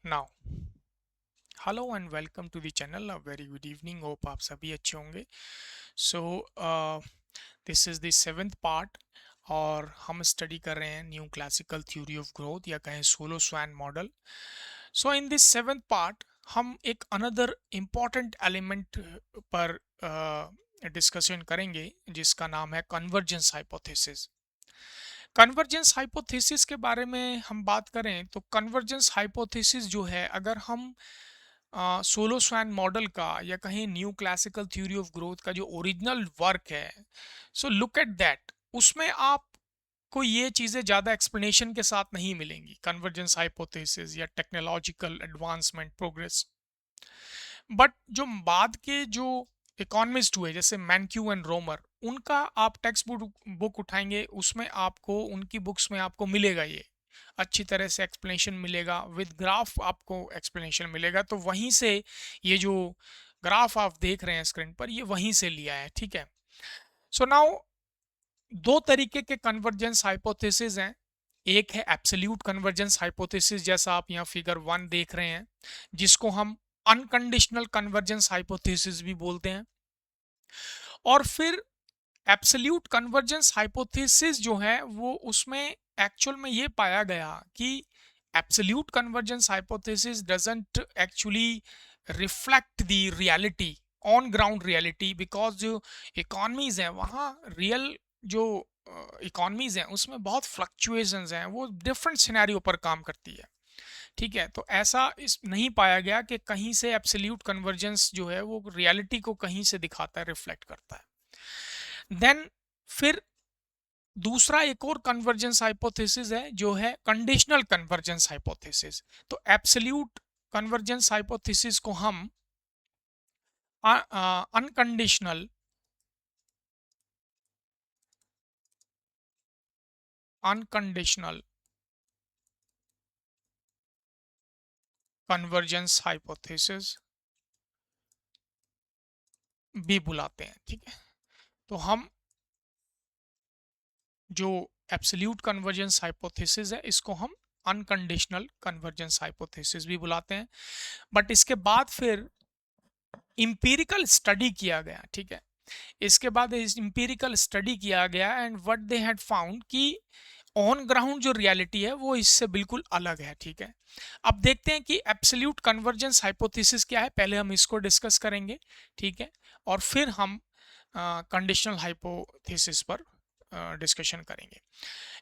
Now hello and welcome to the channel. A very good evening, hope आप सभी अच्छे होंगे। So this is the seventh part और हम स्टडी कर रहे हैं new classical theory of growth या कहें Solow Swan model. So in this seventh part हम एक अनदर इम्पॉर्टेंट एलिमेंट पर डिस्कशन करेंगे जिसका नाम है कन्वर्जेंस हाइपोथेसिस। कन्वर्जेंस हाइपोथेसिस के बारे में हम बात करें तो कन्वर्जेंस हाइपोथेसिस जो है, अगर हम सोलो स्वैन मॉडल का या कहीं new classical theory of growth का जो ओरिजिनल वर्क है, सो लुक एट दैट, उसमें आपको ये चीज़ें ज़्यादा एक्सप्लेनेशन के साथ नहीं मिलेंगी। कन्वर्जेंस हाइपोथेसिस या टेक्नोलॉजिकल एडवांसमेंट प्रोग्रेस, बट जो बाद के जो इकोनॉमिस्ट हुए जैसे मैनक्यू एंड रोमर, उनका आप टेक्स्ट बुक उठाएंगे, उसमें आपको उनकी बुक्स में आपको मिलेगा, ये अच्छी तरह से एक्सप्लेनेशन मिलेगा, विद ग्राफ आपको एक्सप्लेनेशन मिलेगा। तो वहीं से ये जो ग्राफ आप देख रहे हैं स्क्रीन पर, ये वहीं से लिया है, ठीक है। सो नाउ दो तरीके के कन्वर्जेंस हाइपोथेसिस हैं। एक है एब्सोल्यूट कन्वर्जेंस हाइपोथेसिस, जैसा आप यहाँ फिगर 1 देख रहे हैं, जिसको हम अनकंडीशनल कन्वर्जेंस हाइपोथेसिस भी बोलते हैं। और फिर एब्सोल्यूट कन्वर्जेंस हाइपोथेसिस जो है वो, उसमें एक्चुअल में ये पाया गया कि absolute convergence hypothesis doesn't actually reflect the reality, on ground reality, because जो इकोनॉमीज हैं वहाँ रियल जो इकोनॉमीज हैं उसमें बहुत फ्लक्चुएशंस हैं, वो डिफरेंट सिनेरियो पर काम करती है, ठीक है। तो ऐसा इस नहीं पाया गया कि कहीं से एब्सोल्यूट कन्वर्जेंस जो है वो रियलिटी को कहीं से दिखाता है, रिफ्लेक्ट करता है। देन फिर दूसरा एक और कन्वर्जेंस हाइपोथेसिस है जो है कंडीशनल कन्वर्जेंस हाइपोथेसिस। तो एब्सोल्यूट कन्वर्जेंस हाइपोथेसिस को हम अनकंडीशनल अनकंडीशनल कन्वर्जेंस हाइपोथेसिस भी बुलाते हैं, ठीक है। तो हम जो एब्सोल्यूट कन्वर्जेंस हाइपोथेसिस है, इसको हम अनकंडीशनल कन्वर्जेंस हाइपोथेसिस भी बुलाते हैं। बट इसके बाद फिर इंपीरिकल स्टडी किया गया, ठीक है। इसके बाद इस इंपीरिकल स्टडी किया गया and what they had found कि ऑन ग्राउंड जो रियलिटी है वो इससे बिल्कुल अलग है, ठीक है। अब देखते हैं कि एब्सोल्यूट कन्वर्जेंस हाइपोथेसिस क्या है, पहले हम इसको डिस्कस करेंगे, ठीक है, और फिर हम कंडीशनल हाइपोथेसिस पर डिस्कशन करेंगे।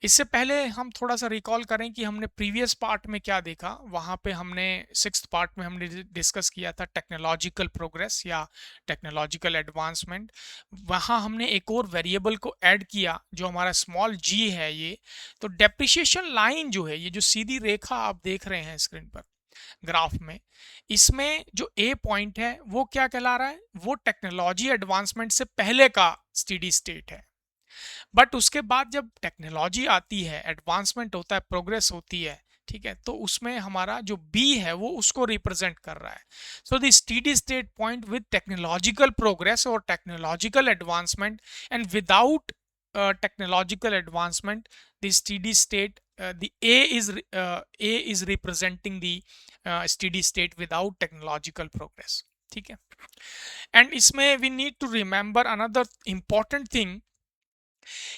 इससे पहले हम थोड़ा सा रिकॉल करें कि हमने प्रीवियस पार्ट में क्या देखा। वहाँ पे हमने सिक्स्थ पार्ट में हमने डिस्कस किया था टेक्नोलॉजिकल प्रोग्रेस या टेक्नोलॉजिकल एडवांसमेंट। वहाँ हमने एक और वेरिएबल को ऐड किया जो हमारा स्मॉल जी है ये। तो डेप्रिसिएशन लाइन जो है, ये जो सीधी रेखा आप देख रहे हैं स्क्रीन पर ग्राफ में, इसमें जो ए पॉइंट है वो क्या कहला रहा है, वो टेक्नोलॉजी एडवांसमेंट से पहले का स्टेडी स्टेट है। बट उसके बाद जब टेक्नोलॉजी आती है, एडवांसमेंट होता है, प्रोग्रेस होती है, ठीक है, तो उसमें हमारा जो बी है वो उसको रिप्रेजेंट कर रहा है। So the steady state point with technological progress और technological advancement, and without technological advancement, the steady state, the A is representing the steady state without technological progress, ठीक है। एंड इसमें we need to remember another important thing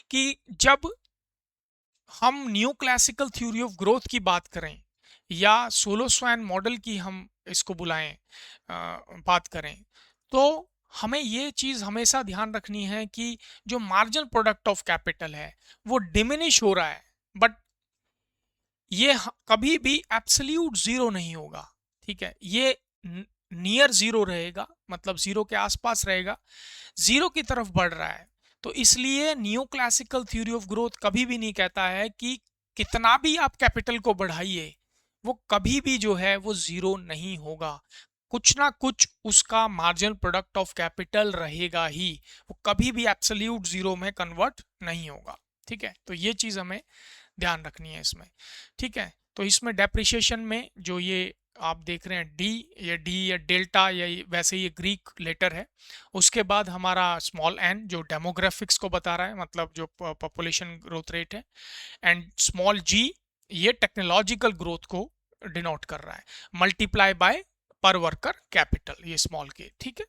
कि जब हम new classical theory of growth की बात करें या सोलो स्वैन मॉडल की हम इसको बुलाएं, बात करें, तो हमें ये चीज़ हमेशा ध्यान रखनी है कि जो मार्जिनल प्रोडक्ट ऑफ कैपिटल है वो डिमिनिश हो रहा है, बट ये कभी भी एब्सोल्यूट जीरो नहीं होगा, ठीक है। ये नियर जीरो रहेगा, मतलब जीरो के आसपास रहेगा, जीरो की तरफ बढ़ रहा है। तो इसलिए new classical theory of growth कभी भी नहीं कहता है कि कितना भी आप कैपिटल को बढ़ाइए वो कभी भी जो है वो जीरो नहीं होगा। कुछ ना कुछ उसका मार्जिनल प्रोडक्ट ऑफ कैपिटल रहेगा ही, वो कभी भी एब्सोल्यूट जीरो में कन्वर्ट नहीं होगा, ठीक है। तो ये चीज़ हमें ध्यान रखनी है इसमें, ठीक है। तो इसमें डेप्रिसिएशन में जो ये आप देख रहे हैं डी या डेल्टा या वैसे ये ग्रीक लेटर है, उसके बाद हमारा स्मॉल एन जो डेमोग्राफिक्स को बता रहा है, मतलब जो पॉपुलेशन ग्रोथ रेट है, एंड स्मॉल जी ये टेक्नोलॉजिकल ग्रोथ को डिनोट कर रहा है, मल्टीप्लाई बाय पर वर्कर कैपिटल, ये स्मॉल के, ठीक है।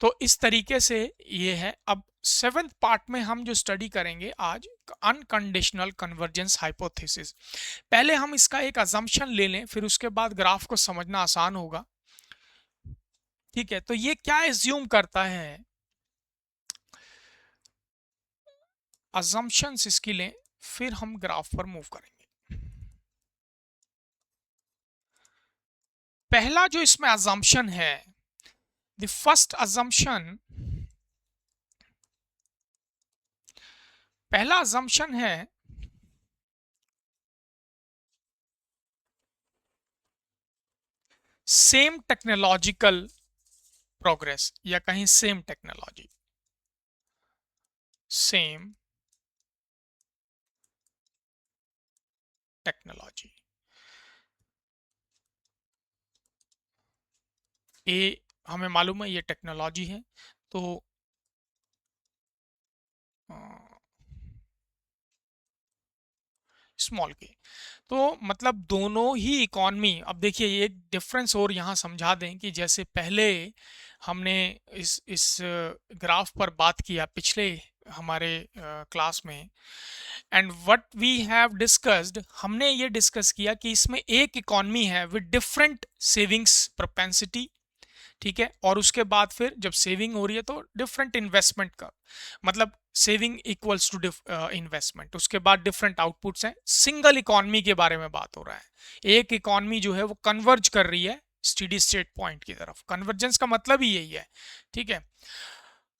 तो इस तरीके से ये है। अब सेवेंथ पार्ट में हम जो स्टडी करेंगे आज, अनकंडीशनल कन्वर्जेंस हाइपोथेसिस। पहले हम इसका एक अजम्पशन ले लें, फिर उसके बाद ग्राफ को समझना आसान होगा, ठीक है। तो ये क्या एज्यूम करता है, अजम्पशंस इसकी लें, फिर हम ग्राफ पर मूव करेंगे। पहला जो इसमें अजम्पशन है, द फर्स्ट अजम्पशन, पहला अजम्पशन है सेम टेक्नोलॉजिकल प्रोग्रेस, या कहीं सेम टेक्नोलॉजी, सेम टेक्नोलॉजी। ये हमें मालूम है ये टेक्नोलॉजी है, तो स्मॉल के, तो मतलब दोनों ही इकॉनमी। अब देखिए एक डिफरेंस और यहाँ समझा दें कि जैसे पहले हमने इस ग्राफ पर बात किया पिछले हमारे क्लास में, and what we have discussed, हमने ये डिस्कस किया कि इसमें एक इकॉनमी है विद डिफरेंट सेविंग्स प्रोपेंसिटी, ठीक है। और उसके बाद फिर जब सेविंग हो रही है तो डिफरेंट इन्वेस्टमेंट का, मतलब सेविंग इक्वल्स टू इन्वेस्टमेंट, उसके बाद डिफरेंट आउटपुट्स हैं। सिंगल इकॉनमी के बारे में बात हो रहा है, एक इकॉनमी जो है वो कन्वर्ज कर रही है स्टेडी स्टेट पॉइंट की तरफ। कन्वर्जेंस का मतलब ही यही है, ठीक है।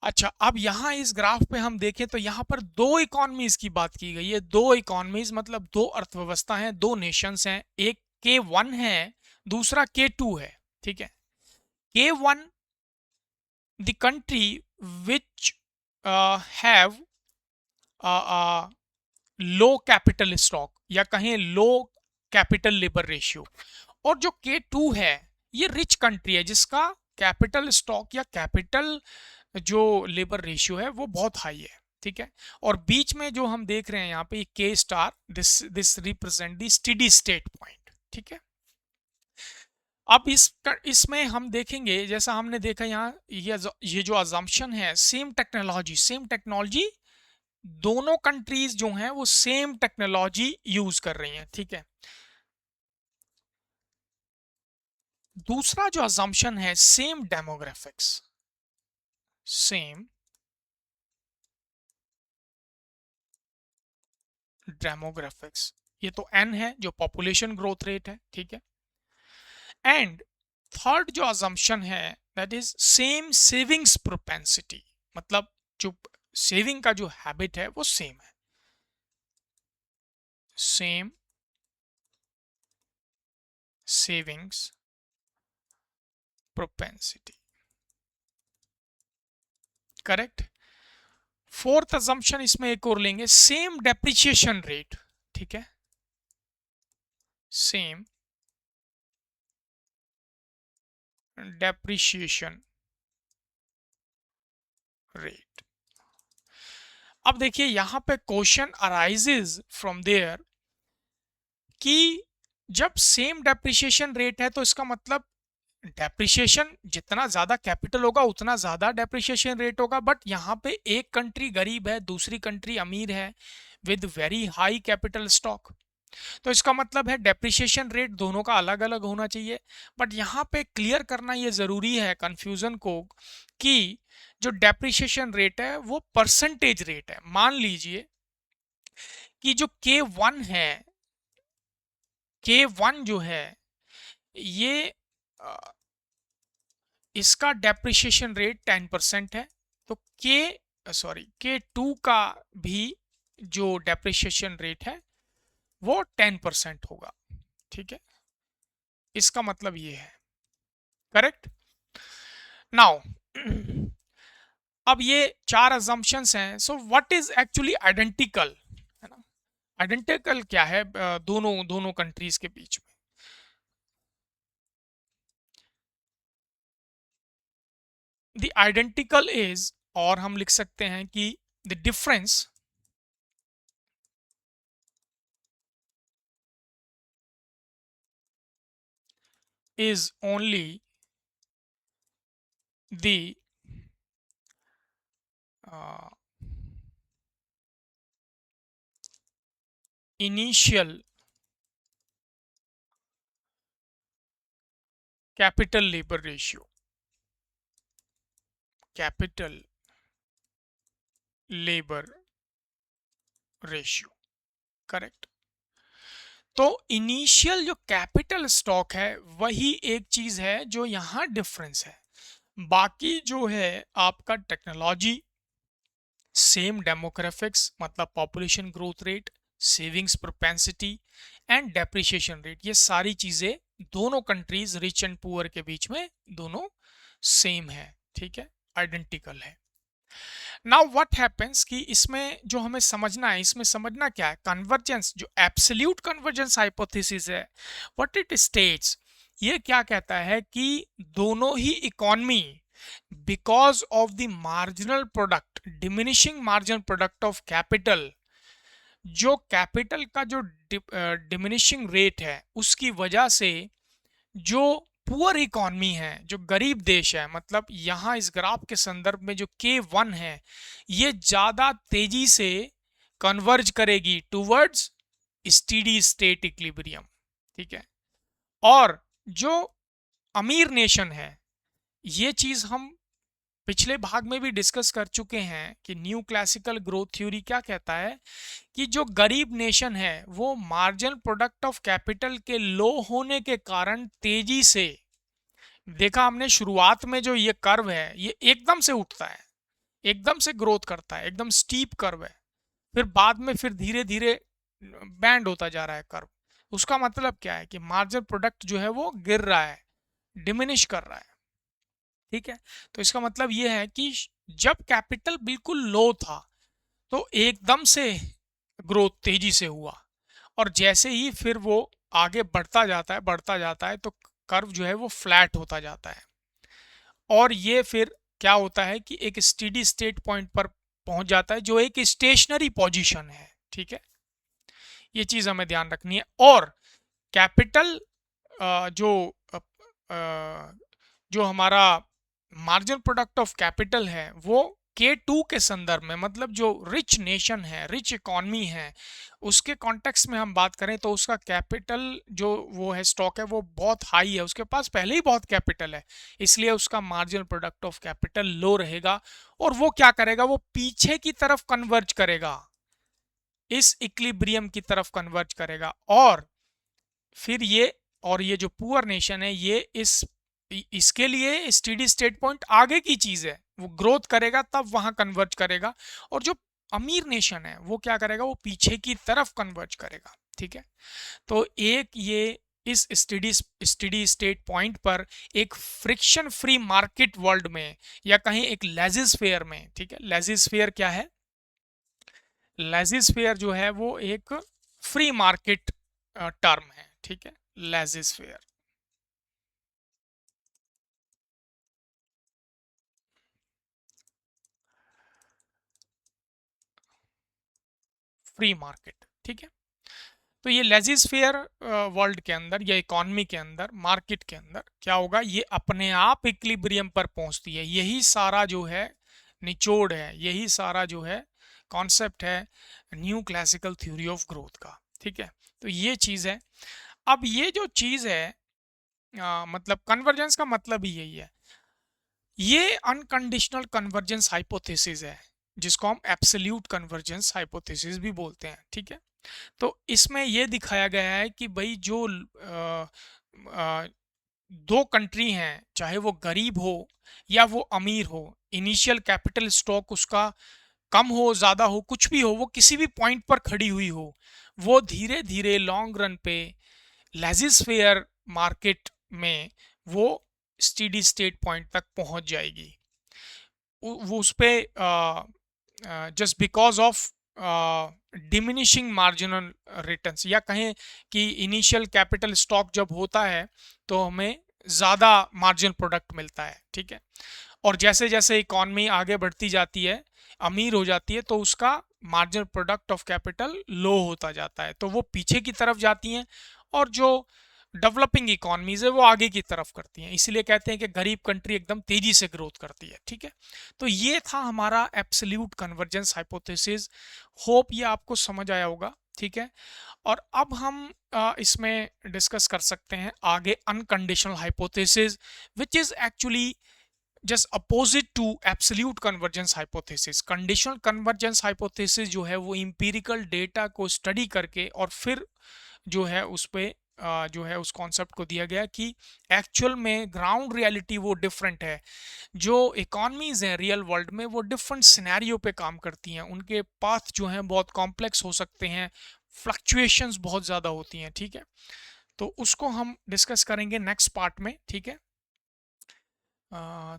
अच्छा, अब यहाँ इस ग्राफ पे हम देखें तो यहाँ पर दो इकॉनमीज की बात की गई है। दो इकॉनमीज मतलब दो अर्थव्यवस्था हैं, दो नेशंस हैं। एक K1 है, दूसरा K2 है, ठीक है। K1, the country which have low capital stock, या कहें लो कैपिटल लेबर रेशियो। और जो K2 है, ये रिच कंट्री है जिसका कैपिटल स्टॉक या कैपिटल जो लेबर रेशियो है वो बहुत हाई है, ठीक है। और बीच में जो हम देख रहे हैं यहाँ पे K star, this represent the steady state point, ठीक है। अब इसमें हम देखेंगे, जैसा हमने देखा यहाँ, ये जो अजम्पशन है सेम टेक्नोलॉजी, सेम टेक्नोलॉजी, दोनों कंट्रीज जो हैं वो सेम टेक्नोलॉजी यूज कर रही हैं, ठीक है। दूसरा जो अजम्पशन है सेम डेमोग्राफिक्स, सेम डेमोग्राफिक्स, ये तो N है जो पॉपुलेशन ग्रोथ रेट है, ठीक है। एंड थर्ड जो अजम्पशन है that is same savings propensity, मतलब जो सेविंग का जो हैबिट है वो सेम है, same savings propensity, correct. Fourth assumption इसमें एक और लेंगे, सेम डेप्रिसिएशन रेट, ठीक है, सेम डेप्रिसिएशन रेट। अब देखिए यहां पे क्वेश्चन अराइजेज फ्रॉम देयर कि जब सेम डेप्रिसिएशन रेट है तो इसका मतलब डेप्रिसिएशन जितना ज्यादा कैपिटल होगा उतना ज्यादा डेप्रिसिएशन रेट होगा। बट यहाँ पे एक कंट्री गरीब है, दूसरी कंट्री अमीर है with very high capital stock, तो इसका मतलब है डेप्रिसिएशन रेट दोनों का अलग अलग होना चाहिए। बट यहाँ पे क्लियर करना ये जरूरी है कंफ्यूजन को कि जो डेप्रिसिएशन रेट है वो परसेंटेज रेट है। मान लीजिए कि जो K1 है, K1 जो है ये इसका डेप्रिसिएशन रेट 10% है, तो K2 का भी जो डेप्रिसिएशन रेट है वो 10% होगा, ठीक है। इसका मतलब ये है, करेक्ट। नाउ अब ये चार अजम्पशंस हैं, so what is actually identical, है ना। आइडेंटिकल क्या है दोनों दोनों कंट्रीज के बीच में? द आइडेंटिकल इज, और हम लिख सकते हैं कि the difference is only the initial capital labor ratio. Capital labor ratio, correct. तो इनिशियल जो कैपिटल स्टॉक है वही एक चीज है जो यहाँ डिफरेंस है। बाकी जो है आपका टेक्नोलॉजी, सेम डेमोग्राफिक्स मतलब population growth rate, savings propensity and depreciation rate, ये सारी चीजें दोनों कंट्रीज रिच एंड पुअर के बीच में दोनों सेम है, ठीक है, आइडेंटिकल है। नाउ व्हाट हैपेंस कि इसमें जो हमें समझना है, इसमें समझना क्या है, कन्वर्जेंस जो एब्सोल्यूट कन्वर्जेंस हाइपोथेसिस है, व्हाट इट स्टेट्स, ये क्या कहता है कि दोनों ही economy because of the marginal product, diminishing marginal product of capital, जो कैपिटल का जो डिमिनिशिंग रेट है उसकी वजह से जो पुअर इकॉनमी है, जो गरीब देश है, मतलब यहां इस ग्राफ के संदर्भ में जो K1 है ये ज्यादा तेजी से कन्वर्ज करेगी टूवर्ड्स स्टेडी स्टेट इक्विलिब्रियम, ठीक है। और जो अमीर नेशन है, ये चीज हम पिछले भाग में भी डिस्कस कर चुके हैं कि न्यू क्लासिकल ग्रोथ थ्योरी क्या कहता है कि जो गरीब नेशन है वो मार्जिनल प्रोडक्ट ऑफ कैपिटल के लो होने के कारण तेजी से, देखा हमने शुरुआत में जो ये कर्व है ये एकदम से उठता है, एकदम से ग्रोथ करता है, एकदम स्टीप कर्व है, फिर बाद में फिर धीरे धीरे बैंड होता जा रहा है कर्व। उसका मतलब क्या है कि मार्जिनल प्रोडक्ट जो है वो गिर रहा है, डिमिनिश कर रहा है, ठीक है। तो इसका मतलब ये है कि जब कैपिटल बिल्कुल लो था तो एकदम से ग्रोथ तेजी से हुआ, और जैसे ही फिर वो आगे बढ़ता जाता है तो कर्व जो है वो फ्लैट होता जाता है, और ये फिर क्या होता है कि एक स्टेडी स्टेट पॉइंट पर पहुंच जाता है जो एक स्टेशनरी पोजीशन है, ठीक है। ये चीज हमें ध्यान रखनी है। और कैपिटल जो जो हमारा मार्जिनल प्रोडक्ट ऑफ कैपिटल है वो K2 के संदर्भ में, मतलब जो रिच नेशन है, रिच इकॉनमी है, उसके कॉन्टेक्स्ट में हम बात करें तो उसका कैपिटल जो वो है स्टॉक है वो बहुत हाई है, उसके पास पहले ही बहुत कैपिटल है, इसलिए उसका मार्जिनल प्रोडक्ट ऑफ कैपिटल लो रहेगा, और वो क्या करेगा, वो पीछे की तरफ कन्वर्ज करेगा, इस इक्विलिब्रियम की तरफ कन्वर्ज करेगा, और फिर ये जो पुअर नेशन है ये इसके लिए स्टेडी स्टेट पॉइंट आगे की चीज है, वो ग्रोथ करेगा तब वहां कन्वर्ज करेगा, और जो अमीर नेशन है वो क्या करेगा, वो पीछे की तरफ कन्वर्ज करेगा, ठीक है। तो एक ये इस स्टेडी स्टेट पॉइंट पर एक फ्रिक्शन फ्री मार्केट वर्ल्ड में, या कहीं एक लेजिस्फेयर में, ठीक है, लेजिस्फेयर क्या है, लेजिस्फेयर जो है वो एक फ्री मार्केट टर्म है, ठीक है, लेजिस्फेयर, फ्री मार्केट, ठीक है। तो ये लेजिस्फेयर वर्ल्ड के अंदर या इकोनॉमी के अंदर, मार्केट के अंदर क्या होगा, ये अपने आप इक्विलिब्रियम पर पहुंचती है, यही सारा जो है निचोड़ है, यही सारा जो है कॉन्सेप्ट है new classical theory of growth का, ठीक है। तो ये चीज है। अब ये जो चीज है मतलब कन्वर्जेंस का मतलब ही यही है, ये अनकंडीशनल कन्वर्जेंस हाइपोथेसिस है जिसको हम एब्सोल्यूट कन्वर्जेंस हाइपोथेसिस भी बोलते हैं, ठीक है। तो इसमें यह दिखाया गया है कि भाई जो दो कंट्री हैं, चाहे वो गरीब हो या वो अमीर हो, इनिशियल कैपिटल स्टॉक उसका कम हो ज़्यादा हो कुछ भी हो, वो किसी भी पॉइंट पर खड़ी हुई हो, वो धीरे धीरे लॉन्ग रन पे लेजिस्फेयर मार्केट में वो स्टेडी स्टेट पॉइंट तक पहुंच जाएगी। वो उस पर just because of diminishing marginal returns, या कहें कि इनिशियल कैपिटल स्टॉक जब होता है तो हमें ज़्यादा मार्जिनल प्रोडक्ट मिलता है, ठीक है। और जैसे जैसे इकॉनमी आगे बढ़ती जाती है, अमीर हो जाती है, तो उसका मार्जिनल प्रोडक्ट ऑफ कैपिटल लो होता जाता है, तो वो पीछे की तरफ जाती हैं, और जो डेवलपिंग इकोनॉमीज है वो आगे की तरफ करती हैं, इसलिए कहते हैं कि गरीब कंट्री एकदम तेजी से ग्रोथ करती है। ठीक है, तो ये था हमारा एब्सोल्यूट कन्वर्जेंस हाइपोथेसिस। होप ये आपको समझ आया होगा। ठीक है, और अब हम इसमें डिस्कस कर सकते हैं आगे unconditional hypothesis, which is actually just opposite to absolute convergence hypothesis. Conditional convergence hypothesis जो है वो इंपीरिकल डेटा को स्टडी करके और फिर जो है उस पे जो है उस कॉन्सेप्ट को दिया गया कि एक्चुअल में ग्राउंड रियलिटी वो डिफरेंट है। जो इकोनॉमीज हैं रियल वर्ल्ड में वो डिफरेंट सिनेरियो पे काम करती हैं, उनके पाथ जो हैं बहुत कॉम्प्लेक्स हो सकते हैं, फ्लक्चुएशंस बहुत ज़्यादा होती हैं। ठीक है, तो उसको हम डिस्कस करेंगे नेक्स्ट पार्ट में। ठीक है,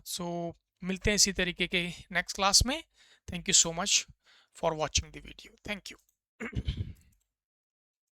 सो मिलते हैं इसी तरीके के नेक्स्ट क्लास में। Thank you so much for watching the video. Thank you.